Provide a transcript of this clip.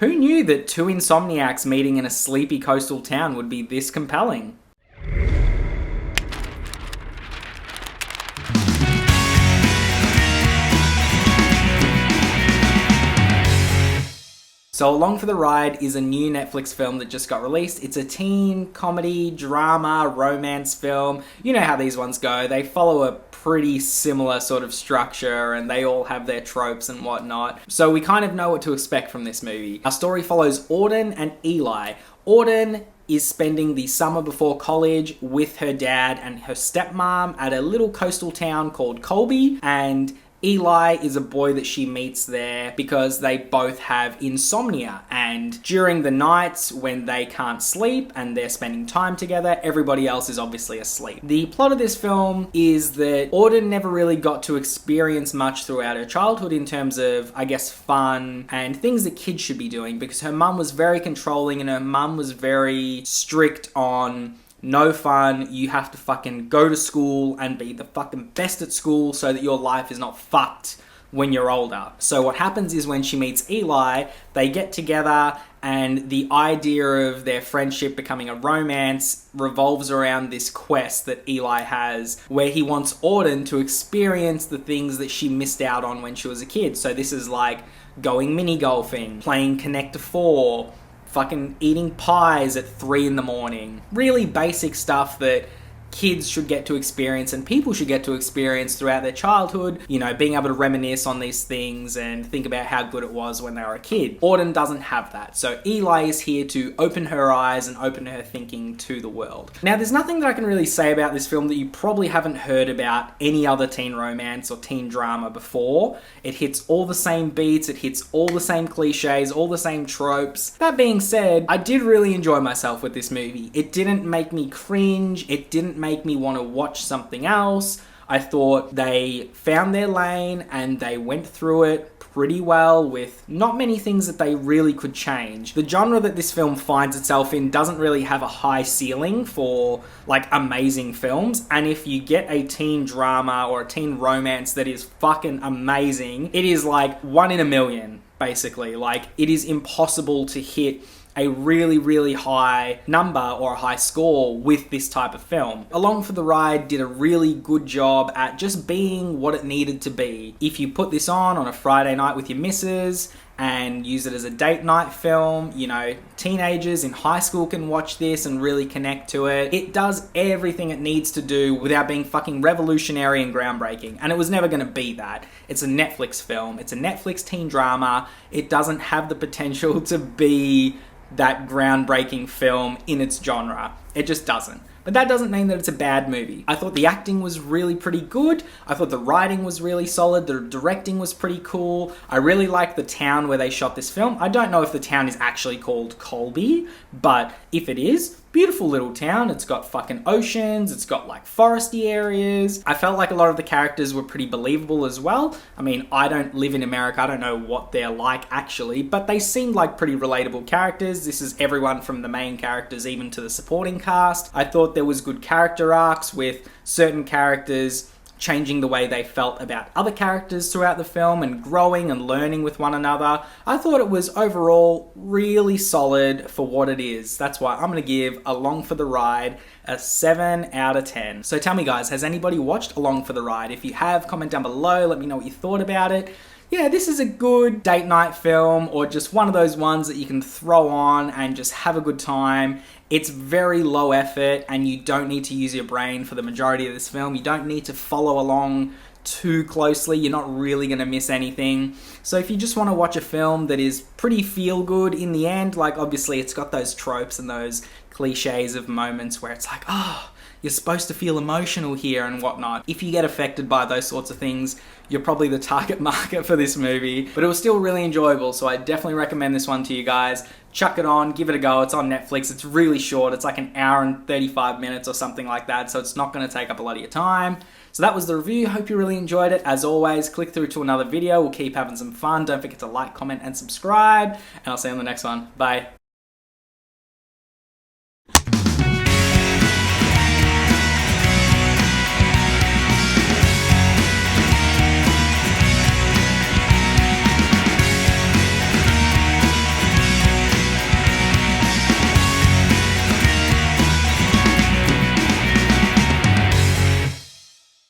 Who knew that two insomniacs meeting in a sleepy coastal town would be this compelling? So Along for the Ride is a new Netflix film that just got released. It's a teen comedy, drama, romance film. You know how these ones go. They follow a pretty similar sort of structure and they all have their tropes and whatnot. So we kind of know what to expect from this movie. Our story follows Auden and Eli. Auden is spending the summer before college with her dad and her stepmom at a little coastal town called Colby, and Eli is a boy that she meets there because they both have insomnia, and during the nights when they can't sleep and they're spending time together, everybody else is obviously asleep. The plot of this film is that Auden never really got to experience much throughout her childhood in terms of, I guess, fun and things that kids should be doing, because her mum was very controlling and her mum was very strict on no fun, you have to fucking go to school and be the fucking best at school so that your life is not fucked when you're older. So what happens is when she meets Eli, they get together and the idea of their friendship becoming a romance revolves around this quest that Eli has where he wants Auden to experience the things that she missed out on when she was a kid. So this is like going mini golfing, playing Connect to 4, fucking eating pies at 3 in the morning. Really basic stuff that kids should get to experience and people should get to experience throughout their childhood. You know, being able to reminisce on these things and think about how good it was when they were a kid. Auden doesn't have that. So Eli is here to open her eyes and open her thinking to the world. Now, there's nothing that I can really say about this film that you probably haven't heard about any other teen romance or teen drama before. It hits all the same beats, it hits all the same cliches, all the same tropes. That being said, I did really enjoy myself with this movie. It didn't make me cringe, it didn't make me want to watch something else. I thought they found their lane and they went through it pretty well with not many things that they really could change. The genre that this film finds itself in doesn't really have a high ceiling for like amazing films, and if you get a teen drama or a teen romance that is fucking amazing, it is like 1 in a million basically. Like, it is impossible to hit a really, really high number or a high score with this type of film. Along for the Ride did a really good job at just being what it needed to be. If you put this on a Friday night with your missus and use it as a date night film, you know, teenagers in high school can watch this and really connect to it. It does everything it needs to do without being fucking revolutionary and groundbreaking. And it was never gonna be that. It's a Netflix film. It's a Netflix teen drama. It doesn't have the potential to be that groundbreaking film in its genre. It just doesn't. But that doesn't mean that it's a bad movie. I thought the acting was really pretty good. I thought the writing was really solid. The directing was pretty cool. I really liked the town where they shot this film. I don't know if the town is actually called Colby, but if it is, beautiful little town. It's got fucking oceans. It's got like foresty areas. I felt like a lot of the characters were pretty believable as well. I mean, I don't live in America. I don't know what they're like actually, but they seemed like pretty relatable characters. This is everyone from the main characters even to the supporting cast. I thought there was good character arcs with certain characters changing the way they felt about other characters throughout the film and growing and learning with one another. I thought it was overall really solid for what it is. That's why I'm going to give Along for the Ride a 7 out of 10. So tell me guys, has anybody watched Along for the Ride? If you have, comment down below, let me know what you thought about it. Yeah, this is a good date night film, or just one of those ones that you can throw on and just have a good time. It's very low effort and you don't need to use your brain for the majority of this film. You don't need to follow along too closely. You're not really going to miss anything. So if you just want to watch a film that is pretty feel good in the end, like obviously it's got those tropes and those cliches of moments where it's like, oh, you're supposed to feel emotional here and whatnot. If you get affected by those sorts of things, you're probably the target market for this movie. But it was still really enjoyable, so I definitely recommend this one to you guys. Chuck it on, give it a go. It's on Netflix. It's really short. It's like an hour and 35 minutes or something like that, so it's not going to take up a lot of your time. So that was the review. Hope you really enjoyed it. As always, click through to another video. We'll keep having some fun. Don't forget to like, comment, and subscribe. And I'll see you on the next one. Bye.